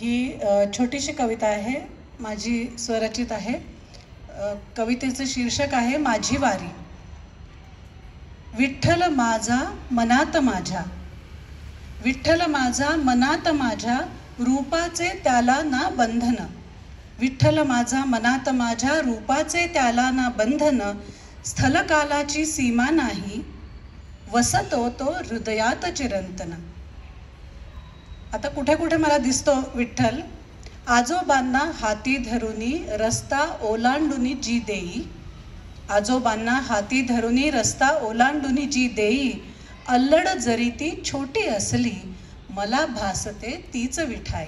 ही छोटीशी कविता आहे, माझी स्वरचित आहे. कवितेचं शीर्षक आहे माझी वारी. विठ्ठल माझा मनात माझ्या, विठ्ठल माझा मनात माझ्या, रूपाचे त्याला ना बंधन. विठ्ठल माझा मनात माझ्या, रूपाचे त्याला ना बंधन. स्थलकालाची सीमा नाही, वसतो तो हृदयात चिरंतन. आता कुठे कुठे मला दिसतो विठ्ठल. आजोबांना हाती धरुनी रस्ता ओलांडुनी जी देई, आजोबांना हाती धरुनी रस्ता ओलांडुनी जी देई. अल्लड जरी ती छोटी असली, मला भासते तीच विठाई.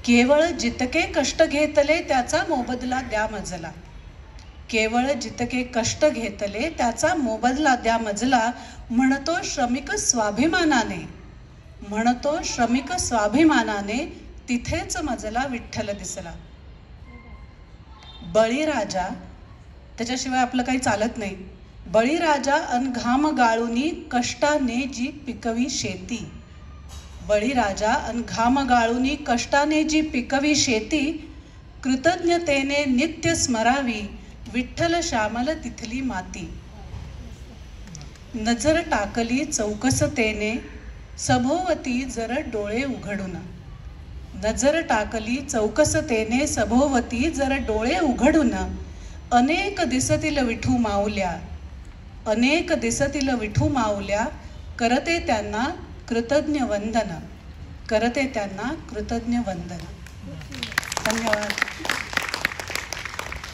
केवळ जितके कष्ट घेतले त्याचा मोबदला द्या मजला, केवळ जितके कष्ट घेतले त्याचा मोबदला द्या मजला. म्हणतो श्रमिक स्वाभिमानाने, म्हणतो श्रमिक स्वाभिमानाने, तिथेच मजला विठ्ठल दिसला. बळीराजा, त्याच्याशिवाय आपलं काही चालत नाही. बळीराजा अन घाम गाळुनी कष्टाने जी पिकवी शेती, बळीराजा अन घाम गाळुनी कष्टाने जी पिकवी शेती. कृतज्ञतेने नित्य स्मरावी विठ्ठल श्यामल तिथली माती. नजर टाकली चौकसतेने सभोवती जर डोळे उघडून, नजर टाकली चौकसतेने सभोवती जर डोळे उघडून. अनेक दिसतील विठू माऊल्या, अनेक दिसतील विठू माऊल्या, करते त्यांना कृतज्ञ वंदन, करते त्यांना कृतज्ञ वंदन. धन्यवाद.